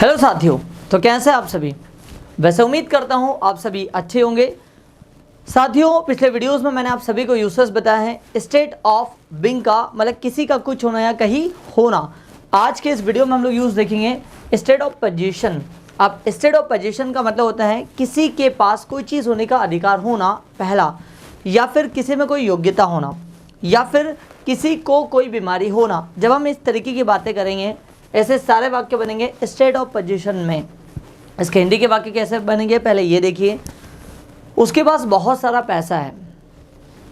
Hello साथियों, तो कैसे आप सभी। वैसे उम्मीद करता हूँ आप सभी अच्छे होंगे। साथियों, पिछले वीडियोस में मैंने आप सभी को यूसेस बताया है स्टेट ऑफ बीइंग का, मतलब किसी का कुछ होना या कहीं होना। आज के इस वीडियो में हम लोग यूज़ देखेंगे स्टेट ऑफ पोजीशन। अब स्टेट ऑफ पोजीशन का मतलब होता है किसी के पास कोई चीज़ होने का अधिकार होना, पहला, या फिर किसी में कोई योग्यता होना, या फिर किसी को कोई बीमारी होना। जब हम इस तरीके की बातें करेंगे, ऐसे सारे वाक्य बनेंगे स्टेट ऑफ पोजीशन में। इसके हिंदी के वाक्य कैसे बनेंगे, पहले ये देखिए। उसके पास बहुत सारा पैसा है,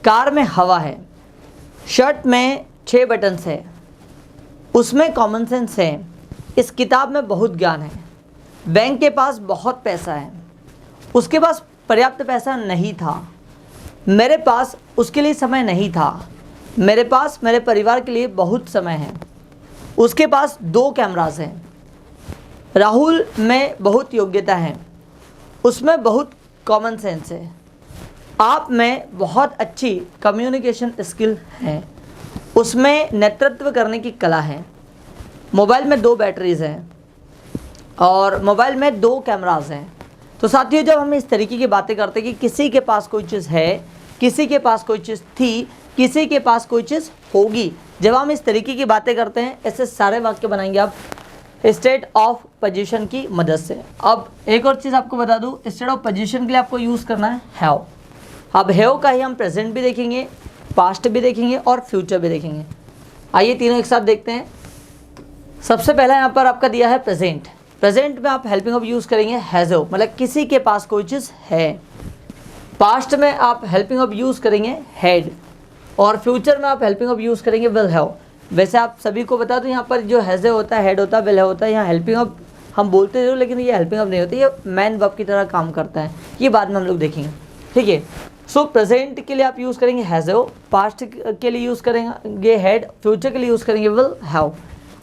कार में हवा है, शर्ट में 6 बटन्स है, उसमें कॉमन सेंस है, इस किताब में बहुत ज्ञान है, बैंक के पास बहुत पैसा है, उसके पास पर्याप्त पैसा नहीं था, मेरे पास उसके लिए समय नहीं था, मेरे पास मेरे परिवार के लिए बहुत समय है, उसके पास 2 कैमरास हैं, राहुल में बहुत योग्यता है, उसमें बहुत कॉमन सेंस है, आप में बहुत अच्छी कम्युनिकेशन स्किल है, उसमें नेतृत्व करने की कला है, मोबाइल में 2 बैटरीज हैं और मोबाइल में 2 कैमरास हैं। तो साथियों, जब हम इस तरीके की बातें करते हैं कि किसी के पास कोई चीज़ है, किसी के पास कोई चीज़ थी, किसी के पास कोई चीज़ होगी, जब हम इस तरीके की बातें करते हैं, ऐसे सारे वाक्य बनाएंगे आप स्टेट ऑफ पोजीशन की मदद से। अब एक और चीज़ आपको बता दूं, स्टेट ऑफ पोजीशन के लिए आपको यूज़ करना है हैव। अब हैव का ही हम प्रेजेंट भी देखेंगे, पास्ट भी देखेंगे और फ्यूचर भी देखेंगे। आइए तीनों एक साथ देखते हैं। सबसे पहला यहाँ पर आपका दिया है प्रेजेंट। प्रेजेंट में आप हेल्पिंग ऑफ यूज़ करेंगे हैज़, मतलब किसी के पास कोई चीज़ है। पास्ट में आप हेल्पिंग ऑफ यूज़ करेंगे हैड, और फ्यूचर में आप हेल्पिंग ऑफ यूज़ करेंगे विल हैव। वैसे आप सभी को बता दूं, यहाँ पर जो हैज़ होता है, हेड होता है, विल होता है, यहाँ हेल्पिंग ऑफ हम बोलते जरूर, लेकिन ये हेल्पिंग ऑफ नहीं होती, ये मैन वर्ब की तरह काम करता है। ये बाद में हम लोग देखेंगे, ठीक है। सो प्रेजेंट के लिए आप यूज़ करेंगे हैज़, पास्ट के लिए यूज़ करेंगे हैड, फ्यूचर के लिए यूज़ करेंगे विल हैव।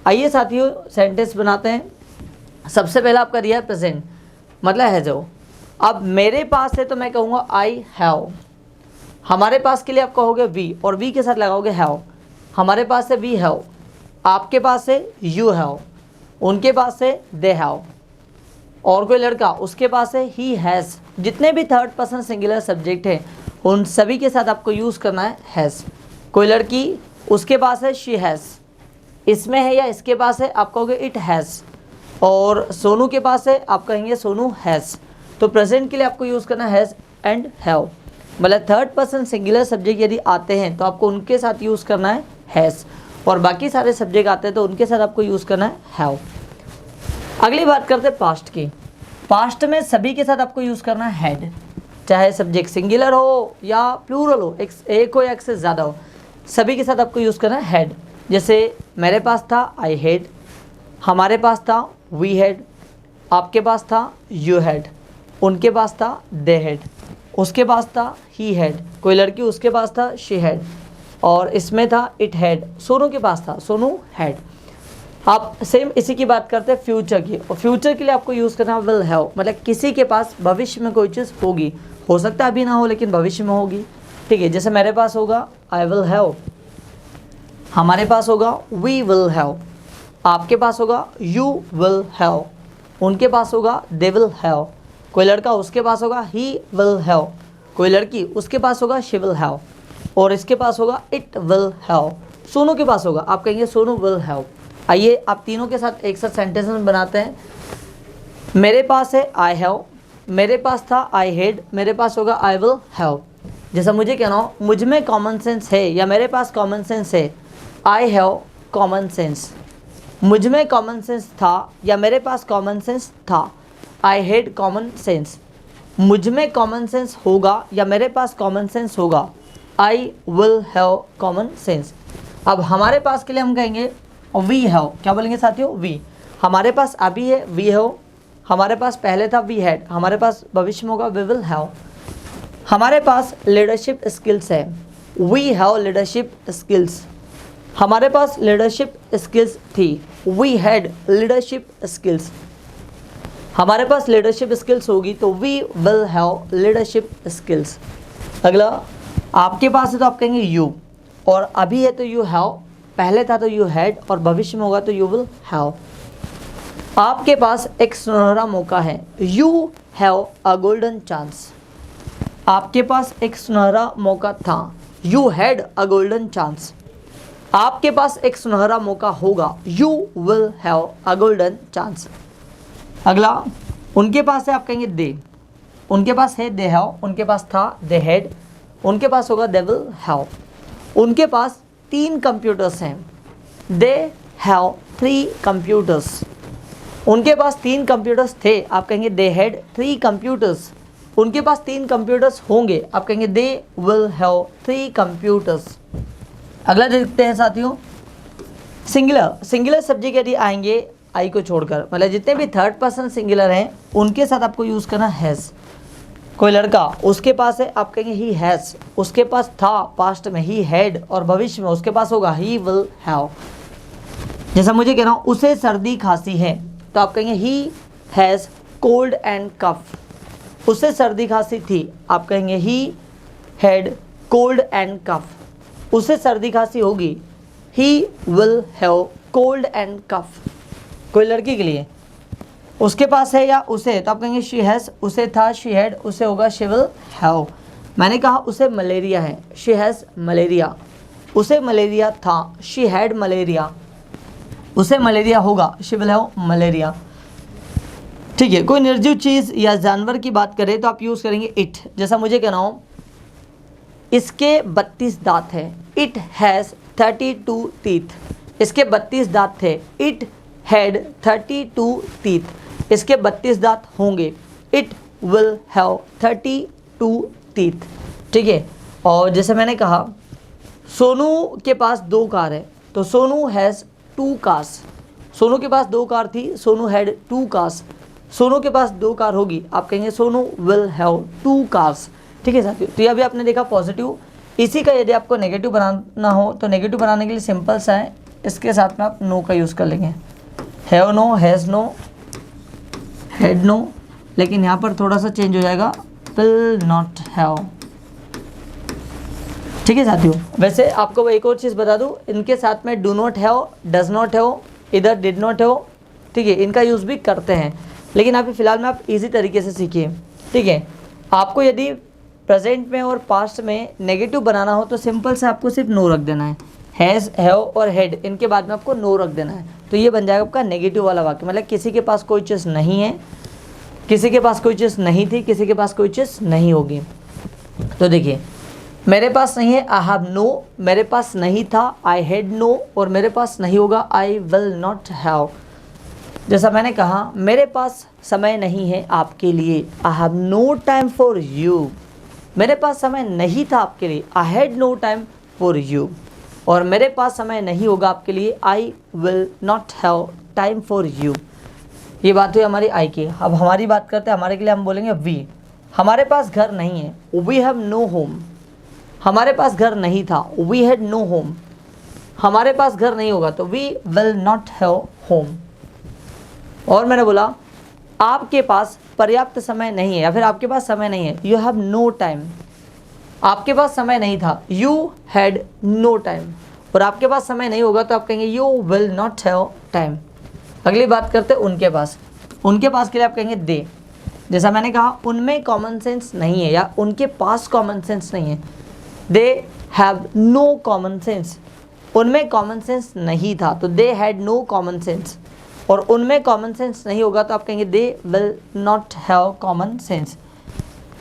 आइए साथियों सेंटेंस बनाते हैं। सबसे पहला आपका दिया है प्रेजेंट, मतलब हैज़। अब मेरे पास है तो मैं कहूँगा आई हैव। हमारे पास के लिए आप कहोगे वी, और वी के साथ लगाओगे हैव। हमारे पास है वी हैव, आपके पास है यू हैव, उनके पास है दे हैव, और कोई लड़का उसके पास है ही हैज़। जितने भी थर्ड पर्सन सिंगुलर सब्जेक्ट हैं उन सभी के साथ आपको यूज़ करना है हैज़। कोई लड़की उसके पास है शी हैज़, इसमें है या इसके पास है आप कहोगे इट हैज़, और सोनू के पास है आप कहेंगे सोनू हैज़। तो प्रेजेंट के लिए आपको यूज़ करना है हैज़ एंड हैव, मतलब थर्ड पर्सन सिंगुलर सब्जेक्ट यदि आते हैं तो आपको उनके साथ यूज़ करना है हैज़, और बाकी सारे सब्जेक्ट आते हैं तो उनके साथ आपको यूज़ करना है हैव। अगली बात करते हैं पास्ट की। पास्ट में सभी के साथ आपको यूज़ करना है हैड, चाहे सब्जेक्ट सिंगुलर हो या प्लूरल हो, एक हो या एक से ज़्यादा हो, सभी के साथ आपको यूज़ करना है हैड। जैसे मेरे पास था आई हैड, हमारे पास था वी हैड, आपके पास था यू हैड, उनके पास था दे हैड, उसके पास था ही हैड, कोई लड़की उसके पास था शी हैड, और इसमें था इट हैड, सोनू के पास था सोनू हैड। आप सेम इसी की बात करते हैं फ्यूचर की, और फ्यूचर के लिए आपको यूज़ करना है विल हैव, मतलब किसी के पास भविष्य में कोई चीज़ होगी, हो सकता है अभी ना हो लेकिन भविष्य में होगी, ठीक है। जैसे मेरे पास होगा आई विल हैव, हमारे पास होगा वी विल हैव, आपके पास होगा यू विल हैव, उनके पास होगा दे विल हैव, कोई लड़का उसके पास होगा ही विल हैव, कोई लड़की उसके पास होगा शी विल हैव, और इसके पास होगा इट विल हैव, सोनू के पास होगा आप कहेंगे सोनू विल हैव। आइए आप तीनों के साथ एक साथ सेंटेंस बनाते हैं। मेरे पास है आई हैव, मेरे पास था आई हैड, मेरे पास होगा आई विल हैव। जैसा मुझे कहना हो मुझ में कॉमन सेंस है या मेरे पास कॉमन सेंस है, आई हैव कॉमन सेंस। मुझ में कॉमन सेंस था या मेरे पास कॉमन सेंस था, आई हैड कॉमन सेंस। मुझ में कॉमन सेंस होगा या मेरे पास कॉमन सेंस होगा, I will have common sense. अब हमारे पास के लिए हम कहेंगे वी हैव, क्या बोलेंगे साथियों, वी। हमारे पास अभी है वी हैव, हमारे पास पहले था वी हैड, हमारे पास भविष्य में होगा वी विल हैव। हमारे पास लीडरशिप स्किल्स है, वी हैव लीडरशिप स्किल्स। हमारे पास लीडरशिप स्किल्स थी, वी हैड लीडरशिप स्किल्स। हमारे पास लीडरशिप स्किल्स होगी तो we will have leadership skills. अगला आपके पास है तो आप कहेंगे यू, और अभी है तो यू हैव, पहले था तो यू हैड, और भविष्य में होगा तो यू विल हैव। आपके पास एक सुनहरा मौका है, you have a golden chance. आपके पास एक सुनहरा मौका था, you had a golden chance. आपके पास एक सुनहरा मौका होगा, you will have a golden chance. अगला, उनके पास है, आप कहेंगे दे। उनके पास है, दे हैव। उनके पास था, दे हैड। उनके पास होगा, दे विल हैव। उनके पास 3 कंप्यूटर्स हैं, दे हैव 3 कंप्यूटर्स। उनके पास 3 कंप्यूटर्स थे, आप कहेंगे दे हैड 3 कंप्यूटर्स। उनके पास 3 कंप्यूटर्स होंगे, आप कहेंगे दे विल हैव 3 कंप्यूटर्स। अगला देखते हैं साथियों, सिंगुलर सब्जेक्ट यदि आएंगे आई को छोड़कर, मतलब जितने भी थर्ड पर्सन सिंगुलर हैं उनके साथ आपको यूज़ करना हैज़। कोई लड़का, उसके पास है, आप कहेंगे ही हैज़। उसके पास था पास्ट में, ही हैड, और भविष्य में उसके पास होगा, ही विल हैव। जैसा मुझे कह रहा हूँ, उसे सर्दी खांसी है, तो आप कहेंगे he has cold and cough. उसे सर्दी खांसी थी, आप कहेंगे he had cold and cough. उसे सर्दी खांसी होगी, he will have cold and cough. कोई लड़की के लिए, उसके पास है या उसे, तो आप कहेंगे शी हैज़। उसे था, शी हैड। उसे होगा, शी विल हैव। मैंने कहा उसे मलेरिया है, शी हैज़ मलेरिया। उसे मलेरिया था, शी हैड मलेरिया। उसे मलेरिया होगा, शी विल हैव मलेरिया। ठीक है, कोई निर्जीव चीज़ या जानवर की बात करें तो आप यूज़ करेंगे इट। जैसा मुझे कहना हो, इसके 32 दांत है, इट हैज़ 32 टीथ। इसके 32 दांत थे, इट हैड 32 टीथ। इसके 32 दांत होंगे, इट विल हैव 32 टीथ। ठीक है, और जैसे मैंने कहा सोनू के पास 2 कार है, तो सोनू हैज़ 2 कार्स। सोनू के पास 2 कार थी, सोनू हैड 2 कार्स। सोनू के पास 2 कार होगी, आप कहेंगे सोनू विल हैव 2 कार्स। ठीक है साथियों, तो ये अभी आपने देखा पॉजिटिव। इसी का यदि आपको नेगेटिव बनाना हो तो नेगेटिव बनाने के लिए सिंपल सा है, इसके साथ में आप नो का यूज़ कर लेंगे, have no, has no, had no. लेकिन यहाँ पर थोड़ा सा चेंज हो जाएगा, विल नॉट हैव। ठीक है साथियों, वैसे आपको मैं एक और चीज़ बता दूँ, इनके साथ में do not have, does not have, इधर डिड नॉट हैव। ठीक है, इनका यूज़ भी करते हैं, लेकिन अभी फ़िलहाल में आप इजी तरीके से सीखिए। ठीक है, आपको यदि प्रेजेंट में और पास्ट में नेगेटिव बनाना हो तो सिंपल से आपको सिर्फ नो रख देना है, हैज़, हैव और हैड, इनके बाद में आपको नो रख देना है, तो ये बन जाएगा आपका नेगेटिव वाला वाक्य। मतलब किसी के पास कोई चीज़ नहीं है, किसी के पास कोई चीज़ नहीं थी, किसी के पास कोई चीज़ नहीं होगी। तो देखिए, मेरे पास नहीं है, आई हैव नो। मेरे पास नहीं था, आई हैड नो। और मेरे पास नहीं होगा, आई विल नॉट हैव। जैसा मैंने कहा, मेरे पास समय नहीं है आपके लिए, I have no time for you. मेरे पास समय नहीं था आपके लिए, I had no time for you. और मेरे पास समय नहीं होगा आपके लिए, I will not have time for you. ये बात हुई हमारी आई की। अब हमारी बात करते हैं, हमारे के लिए हम बोलेंगे वी। हमारे पास घर नहीं है, वी हैव नो होम। हमारे पास घर नहीं था, वी हैड नो होम। हमारे पास घर नहीं होगा तो we will not have home. और मैंने बोला आपके पास पर्याप्त समय नहीं है, या फिर आपके पास समय नहीं है, यू हैव नो टाइम। आपके पास समय नहीं था, यू हैड नो टाइम। और आपके पास समय नहीं होगा तो आप कहेंगे you will not have time. अगली बात करते हैं उनके पास। उनके पास के लिए आप कहेंगे दे। जैसा मैंने कहा, उनमें कॉमन सेंस नहीं है या उनके पास कॉमन सेंस नहीं है, they have no common sense. उनमें कॉमन सेंस नहीं था तो they had no common sense. और उनमें कॉमन सेंस नहीं होगा तो आप कहेंगे they will not have common sense.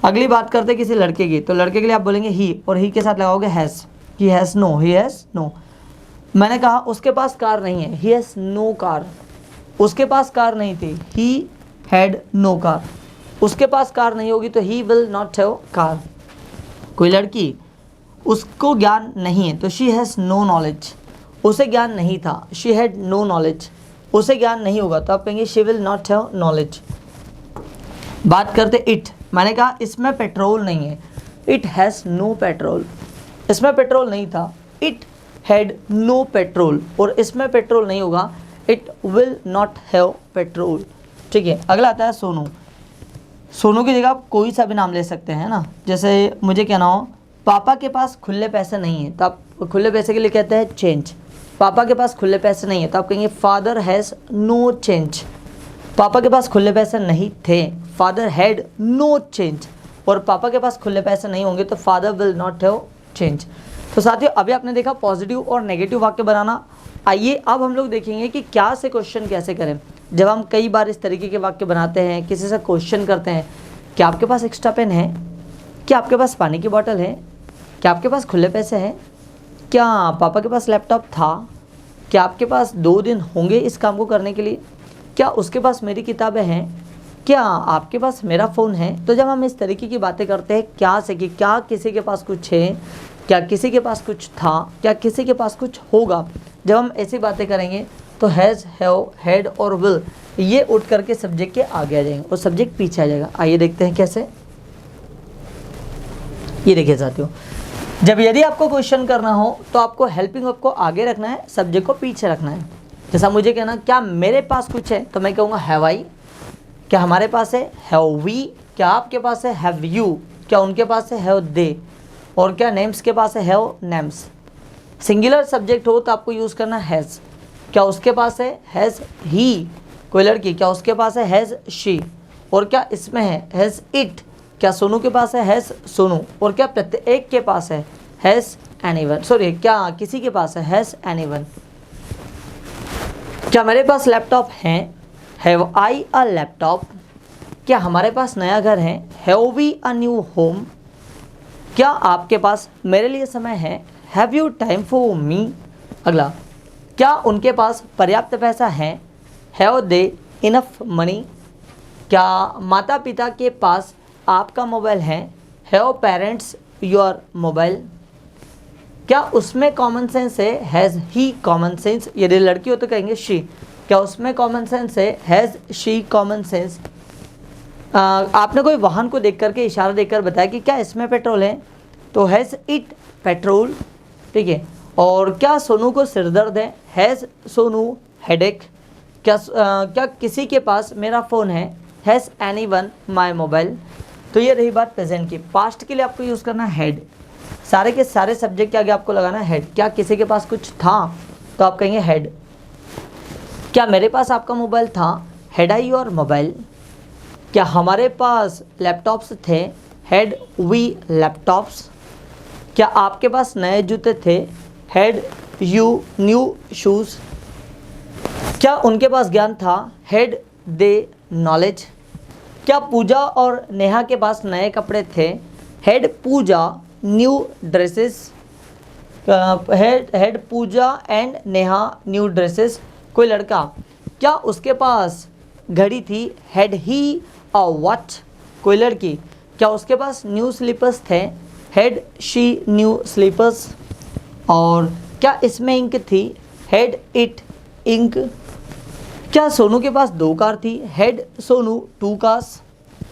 अगली बात करते हैं किसी लड़के की, तो लड़के के लिए आप बोलेंगे ही, और ही के साथ लगाओगे has. He has no, he has no. मैंने कहा उसके पास कार नहीं है, ही हैज़ नो कार। उसके पास कार नहीं थी, ही हैड नो कार। उसके पास कार नहीं होगी तो he will not have car. कोई लड़की, उसको ज्ञान नहीं है तो शी हैज़ नो नॉलेज। उसे ज्ञान नहीं था, शी हैड नो नॉलेज। उसे ज्ञान नहीं होगा तो आप कहेंगे she will not have knowledge. बात करते इट। मैंने कहा इसमें पेट्रोल नहीं है, इट हैज़ नो पेट्रोल। इसमें पेट्रोल नहीं था, इट हैड नो पेट्रोल। और इसमें पेट्रोल नहीं होगा, it will not have petrol. ठीक है, अगला आता है सोनू। सोनू की जगह आप कोई सा भी नाम ले सकते हैं ना। जैसे मुझे कहना हो पापा के पास खुले पैसे नहीं है तो आप खुले पैसे के लिए कहते हैं चेंज। पापा के पास खुले पैसे नहीं है तो आप कहेंगे फादर हैज़ नो चेंज। पापा के पास खुले पैसे नहीं थे, फादर हैड नो चेंज, और पापा के पास खुले पैसे नहीं होंगे तो father will not have change. तो साथियों अभी आपने देखा पॉजिटिव और नेगेटिव वाक्य बनाना। आइए अब हम लोग देखेंगे कि क्या से क्वेश्चन कैसे करें। जब हम कई बार इस तरीके के वाक्य बनाते हैं, किसी से क्वेश्चन करते हैं, क्या आपके पास एक्स्ट्रा पेन है, क्या आपके पास पानी की बोतल है, क्या आपके पास खुले पैसे हैं, क्या पापा के पास लैपटॉप था, क्या आपके पास 2 दिन होंगे इस काम को करने के लिए, क्या उसके पास मेरी किताबें हैं, क्या आपके पास मेरा फ़ोन है। तो जब हम इस तरीके की बातें करते हैं क्या से कि क्या किसी के पास कुछ है, क्या किसी के पास कुछ था, क्या किसी के पास कुछ होगा, जब हम ऐसी बातें करेंगे तो हैज़, हैव, हैड और विल ये उठ करके सब्जेक्ट के आगे आ जाएंगे और सब्जेक्ट पीछे आ जाएगा। आइए देखते हैं कैसे। ये देखिए साथियों, जब यदि आपको क्वेश्चन करना हो तो आपको हेल्पिंग वर्ब को आगे रखना है, सब्जेक्ट को पीछे रखना है। जैसा मुझे कहना क्या मेरे पास कुछ है तो मैं कहूँगा हैव आई, क्या हमारे पास है हैव वी, क्या आपके पास है हैव यू, क्या उनके पास है हैव दे, और क्या नेम्स के पास है हैव नेम्स। सिंगुलर सब्जेक्ट हो तो आपको यूज़ करना हैज़, क्या उसके पास है हैज़ ही, कोई लड़की क्या उसके पास है हैज़ शी, और क्या इसमें है हैज़ इट, क्या सोनू के पास है हैज़ सोनू, और क्या प्रत्येक के पास है हैज़ एनीवन, सॉरी क्या किसी के पास है हैज़ एनीवन। क्या मेरे पास लैपटॉप है, हैव आई अ लैपटॉप, क्या हमारे पास नया घर है, have we a new home, क्या आपके पास मेरे लिए समय है, have you time for me. अगला, क्या उनके पास पर्याप्त पैसा है, हैव दे इनफ मनी, क्या माता पिता के पास आपका मोबाइल है, हैव पेरेंट्स योर मोबाइल, क्या उसमें कॉमन सेंस है, हैज़ ही कॉमन सेंस, यदि लड़की हो तो कहेंगे शी, क्या उसमें कॉमन सेंस है, हैज़ शी कॉमन सेंस। आपने कोई वाहन को देख करके इशारा देकर बताया कि क्या इसमें पेट्रोल है, तो हैज़ इट पेट्रोल, ठीक है। और क्या सोनू को सिर दर्द है, हैज़ सोनू हेडेक, क्या किसी के पास मेरा फ़ोन है, हैज़ एनीवन माय मोबाइल। तो ये रही बात प्रेजेंट की। पास्ट के लिए आपको यूज़ करना हेड, सारे के सारे सब्जेक्ट के आगे आपको लगाना है हेड। क्या किसी के पास कुछ था तो आप कहेंगे हेड, क्या मेरे पास आपका मोबाइल था, हैड आई योर मोबाइल, क्या हमारे पास लैपटॉप्स थे, हैड वी लैपटॉप्स, क्या आपके पास नए जूते थे, हैड यू न्यू शूज़, क्या उनके पास ज्ञान था, हैड दे नॉलेज, क्या पूजा और नेहा के पास नए कपड़े थे, had Pooja new dresses, had Pooja and Neha new dresses. कोई लड़का क्या उसके पास घड़ी थी, हैड ही अ वॉच, कोई लड़की क्या उसके पास न्यू स्लीपर्स थे, हैड शी न्यू स्लीपर्स, और क्या इसमें इंक थी, हैड इट इंक, क्या सोनू के पास 2 कार थी, हैड सोनू 2 कार्स,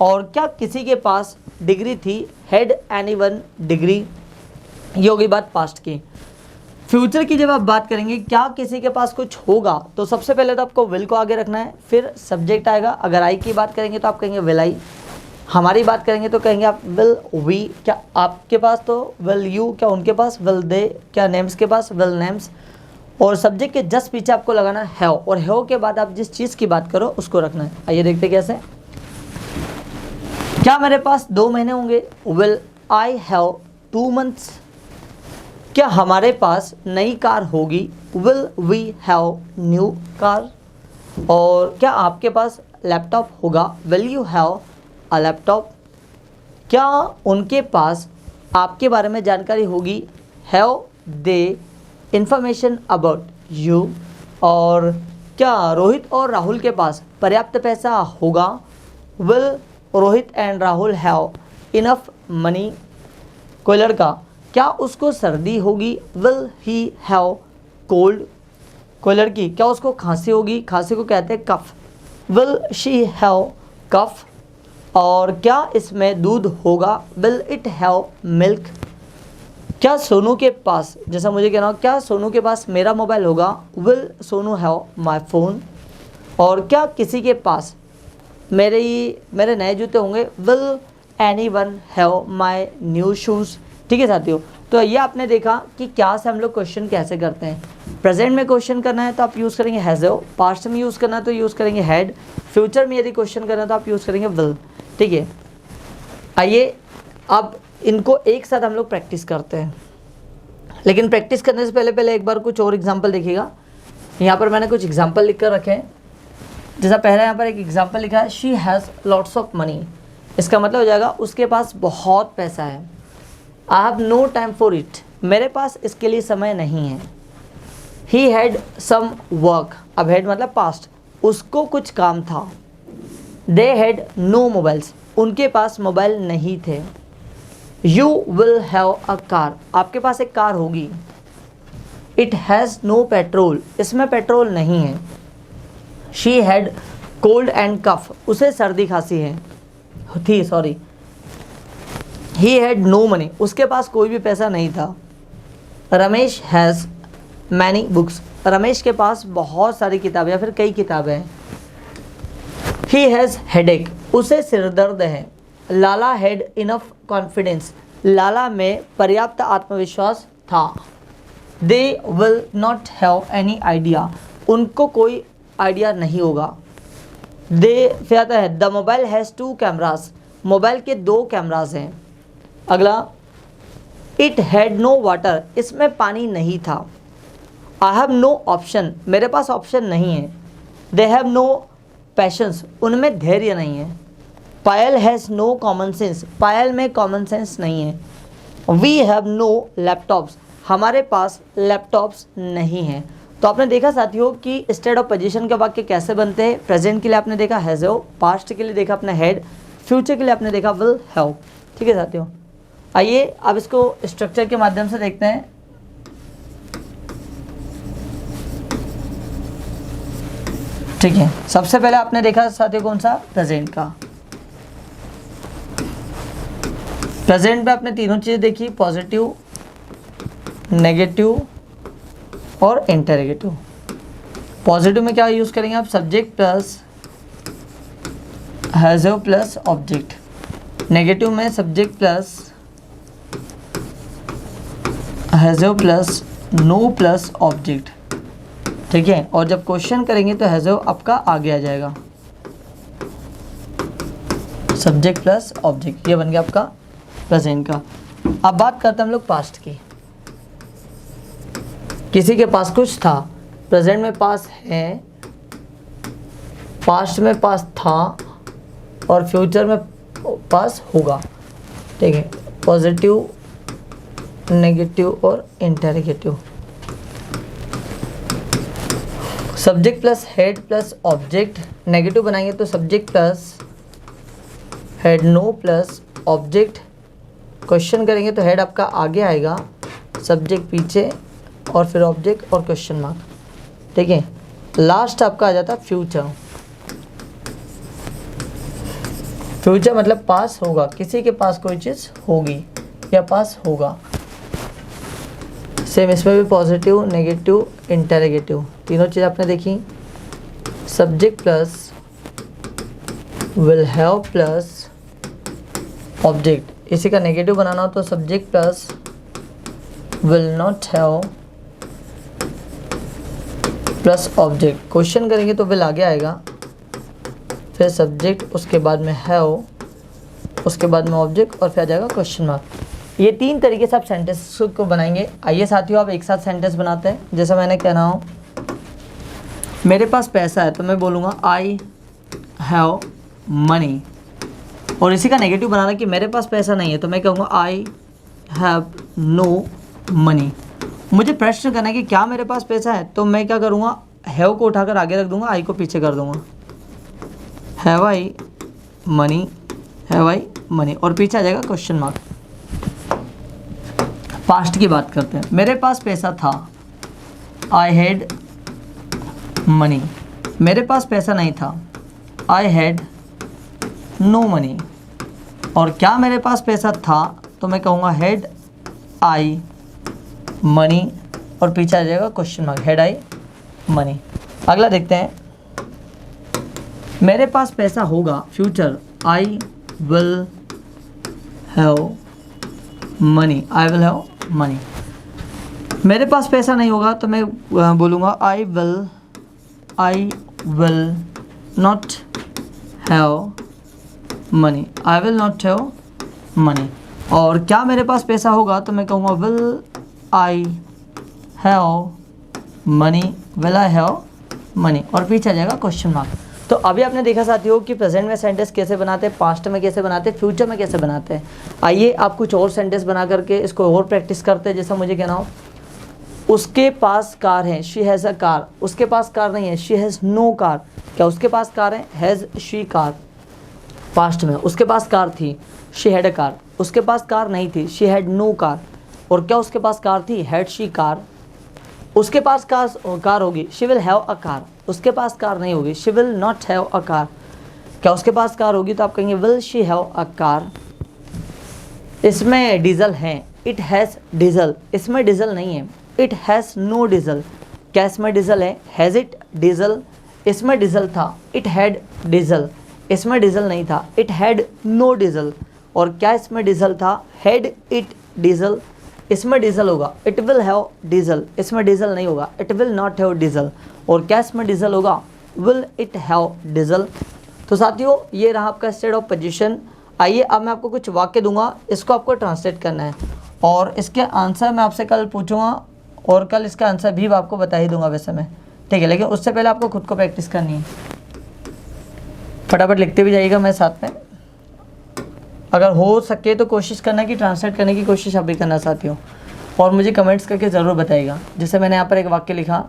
और क्या किसी के पास डिग्री थी, हैड एनीवन डिग्री। ये होगी बात पास्ट की। फ्यूचर की जब आप बात करेंगे क्या किसी के पास कुछ होगा तो सबसे पहले तो आपको विल को आगे रखना है, फिर सब्जेक्ट आएगा। अगर आई की बात करेंगे तो आप कहेंगे विल आई, हमारी बात करेंगे तो कहेंगे आप विल वी, क्या आपके पास तो विल यू, क्या उनके पास विल दे, क्या नेम्स के पास विल नेम्स, और सब्जेक्ट के जस्ट पीछे आपको लगाना हैव, और हैव के बाद आप जिस चीज़ की बात करो उसको रखना है। आइए देखते कैसे। क्या मेरे पास 2 महीने होंगे, विल आई हैव 2 मंथ्स, क्या हमारे पास नई कार होगी, will we have new car, और क्या आपके पास लैपटॉप होगा, will you have a laptop, क्या उनके पास आपके बारे में जानकारी होगी, have they information about you, और क्या रोहित और राहुल के पास पर्याप्त पैसा होगा, will Rohit and Rahul have enough money. कोई लड़का क्या उसको सर्दी होगी, विल ही हैव कोल्ड, कोई लड़की क्या उसको खांसी होगी, खांसी को कहते हैं कफ, विल शी हैव कफ, और क्या इसमें दूध होगा, विल इट हैव मिल्क, क्या सोनू के पास, जैसा मुझे कहना हो क्या सोनू के पास मेरा मोबाइल होगा, will Sonu have my phone, और क्या किसी के पास मेरे नए जूते होंगे, will anyone have my new shoes. ठीक है साथियों, तो ये आपने देखा कि क्या से हम लोग क्वेश्चन कैसे करते हैं। प्रेजेंट में क्वेश्चन करना है तो आप यूज़ करेंगे हैज़, पास्ट में यूज़ करना है तो यूज़ करेंगे हैड, फ्यूचर में यदि क्वेश्चन करना है तो आप यूज़ करेंगे विल। ठीक है, आइए अब इनको एक साथ हम लोग प्रैक्टिस करते हैं, लेकिन प्रैक्टिस करने से पहले एक बार कुछ और एग्जाम्पल देखिएगा। यहाँ पर मैंने कुछ एग्जाम्पल लिख कर रखे हैं। जैसा पहला यहाँ पर एक एग्जाम्पल लिखा है, she has lots of money. इसका मतलब हो जाएगा उसके पास बहुत पैसा है। I have no time for it, मेरे पास इसके लिए समय नहीं है। ही हैड सम वर्क, अब हैड मतलब पास्ट, उसको कुछ काम था। दे हैड नो मोबाइल्स, उनके पास मोबाइल नहीं थे। You will have a car, आपके पास एक कार होगी। इट हैज़ नो पेट्रोल, इसमें पेट्रोल नहीं है। She had cold and cough, उसे सर्दी खांसी है थी, sorry. He had no money, उसके पास कोई भी पैसा नहीं था। Ramesh has many books, Ramesh के पास बहुत सारी किताबें या फिर कई किताबें हैं। ही हैज़ हेडेक, उसे सिरदर्द है। लाला हैड इनफ कॉन्फिडेंस, लाला में पर्याप्त आत्मविश्वास था। दे will not have any idea, उनको कोई आइडिया नहीं होगा। दे फिर आता है the mobile has 2 cameras, mobile के 2 कैमरास हैं। अगला, इट हैड नो वाटर, इसमें पानी नहीं था। आई हैव नो ऑप्शन, मेरे पास ऑप्शन नहीं है। दे हैव नो पैशंस, उनमें धैर्य नहीं है। पायल हैज़ नो कॉमन सेंस, पायल में कॉमन सेंस नहीं है। वी हैव नो लैपटॉप्स, हमारे पास लैपटॉप्स नहीं हैं। तो आपने देखा साथियों कि स्टेट ऑफ पोजीशन के वाक्य कैसे बनते हैं। प्रेजेंट के लिए आपने देखा हैज़, पास्ट के लिए देखा आपने हैड, फ्यूचर के लिए आपने देखा विल हैव। ठीक है साथियों, आइए अब इसको स्ट्रक्चर के माध्यम से देखते हैं। ठीक है, सबसे पहले आपने देखा साथियों कौन सा, प्रेजेंट का। प्रेजेंट में आपने तीनों चीज़ें देखी, पॉजिटिव, नेगेटिव और इंटरोगेटिव। पॉजिटिव में क्या यूज़ करेंगे आप, subject plus has plus object. Negative में subject plus has plus no plus object. ठीक है, और जब क्वेश्चन करेंगे तो हैज़ आपका आगे आ जाएगा, सब्जेक्ट प्लस ऑब्जेक्ट। ये बन गया आपका प्रेजेंट का। अब बात करते हैं हम लोग पास्ट की। किसी के पास कुछ था, प्रेजेंट में पास है, पास्ट में पास था और फ्यूचर में पास होगा। ठीक है, पॉजिटिव, नेगेटिव और interrogative. Subject plus had plus object, negative बनाएंगे तो subject plus had no plus object. Question करेंगे तो हेड आपका आगे आएगा, सब्जेक्ट पीछे और फिर ऑब्जेक्ट और क्वेश्चन मार्क। ठीक है, लास्ट आपका आ जाता फ्यूचर। फ्यूचर मतलब पास होगा, किसी के पास कोई चीज़ होगी या पास होगा। सेम इसमें भी पॉजिटिव, नेगेटिव, इंटरोगेटिव तीनों चीज़ आपने देखी। Subject plus will have plus object, इसी का नेगेटिव बनाना हो तो subject plus will not have plus object. Question करेंगे तो विल आगे आएगा, फिर सब्जेक्ट, उसके बाद में हैव, उसके बाद में ऑब्जेक्ट और फिर आ जाएगा क्वेश्चन मार्क। ये 3 तरीके से आप सेंटेंस को बनाएंगे। आइए साथियों आप एक साथ सेंटेंस बनाते हैं। जैसा मैंने कहना हो, मेरे पास पैसा है तो मैं बोलूँगा आई हैव मनी, और इसी का नेगेटिव बनाना कि मेरे पास पैसा नहीं है तो मैं कहूँगा आई हैव नो मनी। मुझे प्रश्न करना है कि क्या मेरे पास पैसा है, तो मैं क्या करूँगा, हैव को उठाकर आगे रख दूँगा, आई को पीछे कर दूँगा। Have I money, have I money और पीछे आ जाएगा क्वेश्चन मार्क। पास्ट की बात करते हैं। मेरे पास पैसा था, आई हैड मनी। मेरे पास पैसा नहीं था, आई हैड नो मनी। और क्या मेरे पास पैसा था, तो मैं कहूँगा हैड आई मनी और पीछे आ जाएगा question mark, had I money. अगला देखते हैं, मेरे पास पैसा होगा, future, I will have money, I will have money. मेरे पास पैसा नहीं होगा तो मैं बोलूँगा आई will not have money, I will not have money. और क्या मेरे पास पैसा होगा तो मैं कहूँगा will I have money, will I have money, और पीछे आ जाएगा क्वेश्चन मार्क। तो अभी आपने देखा साथियों कि प्रेजेंट में सेंटेंस कैसे बनाते हैं, पास्ट में कैसे बनाते हैं, फ्यूचर में कैसे बनाते हैं। आइए आप कुछ और सेंटेंस बना करके इसको और प्रैक्टिस करते हैं। जैसा मुझे कहना हो, उसके पास कार है, शी हैज़ अ कार। उसके पास कार नहीं है, शी हैज़ नो कार। क्या उसके पास कार है, हैज़ शी कार। पास्ट में उसके पास कार थी, शी हैड अ कार। उसके पास कार नहीं थी, शी हैड नो कार। और क्या उसके पास कार थी, हैड शी कार। उसके पास कार होगी, she will have a car. उसके पास कार नहीं होगी, she will not have a car. क्या उसके पास कार होगी तो आप कहेंगे will she have a car. इसमें डीजल है, इट हैज़ डीजल। इसमें डीजल नहीं है, इट हैज़ नो डीजल। क्या इसमें डीजल है, हैज़ इट डीजल। इसमें डीजल था, इट हैड डीजल। इसमें डीजल नहीं था, इट हैड नो डीजल। और क्या इसमें डीजल था, हैड इट डीजल। इसमें डीजल होगा, इट विल हैव डीजल। इसमें डीजल नहीं होगा, it will not have diesel. और क्या इसमें डीजल होगा, विल इट हैव डीजल। तो साथियों ये रहा आपका स्टेट ऑफ पोजीशन। आइए अब मैं आपको कुछ वाक्य दूंगा, इसको आपको ट्रांसलेट करना है और इसके आंसर मैं आपसे कल पूछूंगा और कल इसका आंसर भी आपको बता ही दूंगा वैसे मैं, ठीक है। लेकिन उससे पहले आपको खुद को प्रैक्टिस करनी है। फटाफट लिखते भी जाइएगा मैं साथ में। अगर हो सके तो कोशिश करना कि ट्रांसलेट करने की कोशिश आप भी करना साथियों, और मुझे कमेंट्स करके ज़रूर बताइएगा। जैसे मैंने यहाँ पर एक वाक्य लिखा,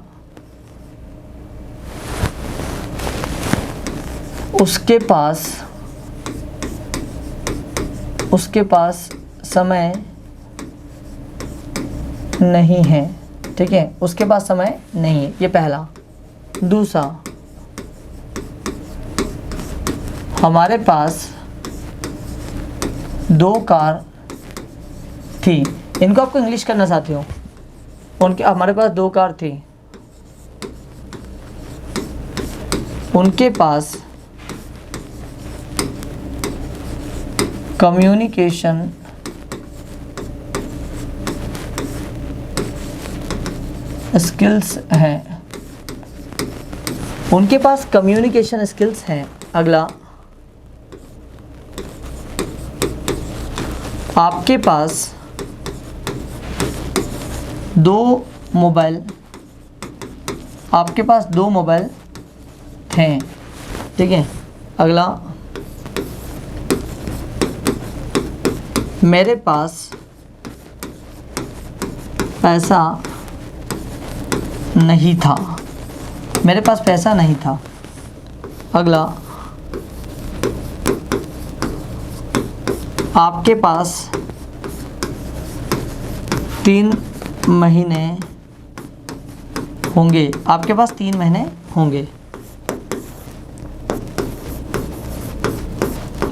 उसके पास समय नहीं है, ठीक है। उसके पास समय नहीं है, ये पहला। दूसरा, हमारे पास 2 कार थी। इनको आपको इंग्लिश करना चाहती हूँ। उनके हमारे पास 2 कार थी, उनके पास कम्युनिकेशन स्किल्स हैं। उनके पास कम्युनिकेशन स्किल्स हैं। अगला, आपके पास 2 मोबाइल, आपके पास 2 मोबाइल थे, ठीक है। अगला, मेरे पास पैसा नहीं था, मेरे पास पैसा नहीं था। अगला, आपके पास 3 महीने होंगे, आपके पास 3 महीने होंगे।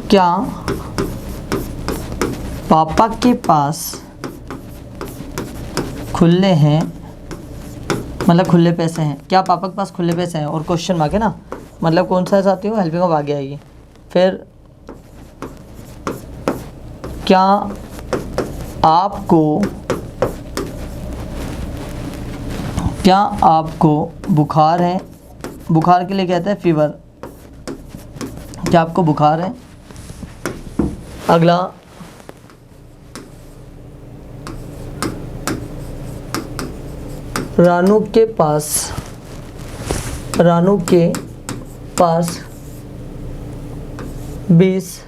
क्या पापा के पास खुले हैं, मतलब खुले पैसे हैं। क्या पापा के पास खुले पैसे हैं, और क्वेश्चन मार्क है ना, मतलब कौन सा साथी हो, हेल्पिंग ऑफ आगे आएगी। फिर क्या आपको बुखार है, बुखार के लिए कहते हैं फीवर। क्या आपको बुखार है। अगला, रानू के पास 20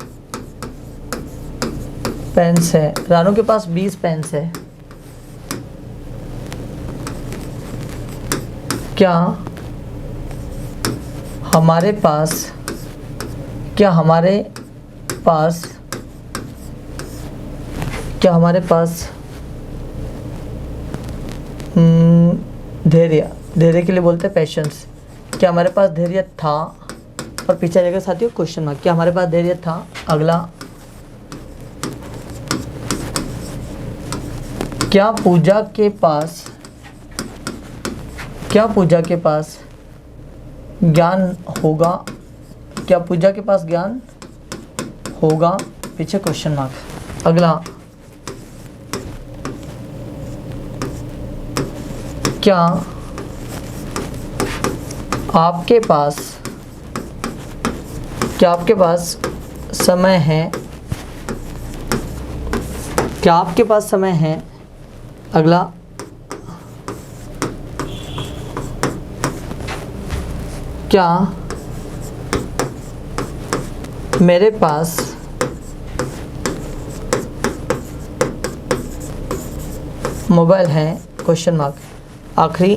पेन्स है। रानू के पास 20 पेन्स है। क्या हमारे पास धैर्य के लिए बोलते हैं पेशेंस। क्या हमारे पास धैर्य था, और पीछे जाएगा साथियों क्वेश्चन मार्क, क्या हमारे पास धैर्य था। अगला, क्या पूजा के पास ज्ञान होगा, क्या पूजा के पास ज्ञान होगा, पीछे क्वेश्चन मार्क। अगला, क्या आपके पास समय है? क्या आपके पास समय है? अगला, क्या मेरे पास मोबाइल है? Question mark. आखिरी,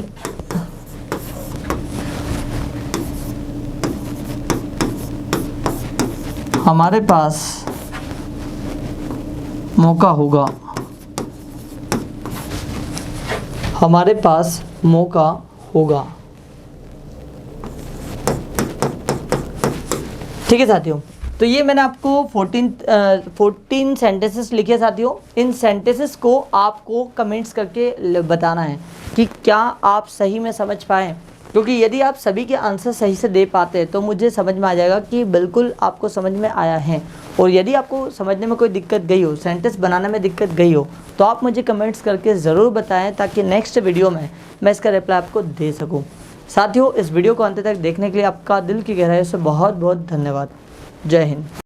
हमारे पास मौका होगा। हमारे पास मौका होगा। ठीक है साथियों, तो ये मैंने आपको 14 सेंटेंसेस लिखे साथियों। इन सेंटेंसेस को आपको कमेंट्स करके बताना है कि क्या आप सही में समझ पाए, क्योंकि यदि आप सभी के आंसर सही से दे पाते हैं तो मुझे समझ में आ जाएगा कि बिल्कुल आपको समझ में आया है। और यदि आपको समझने में कोई दिक्कत गई हो, सेंटेंस बनाने में दिक्कत गई हो, तो आप मुझे कमेंट्स करके ज़रूर बताएं ताकि नेक्स्ट वीडियो में मैं इसका रिप्लाई आपको दे सकूं। साथियों, इस वीडियो को अंत तक देखने के लिए आपका दिल की गहराई से बहुत बहुत धन्यवाद। जय हिंद।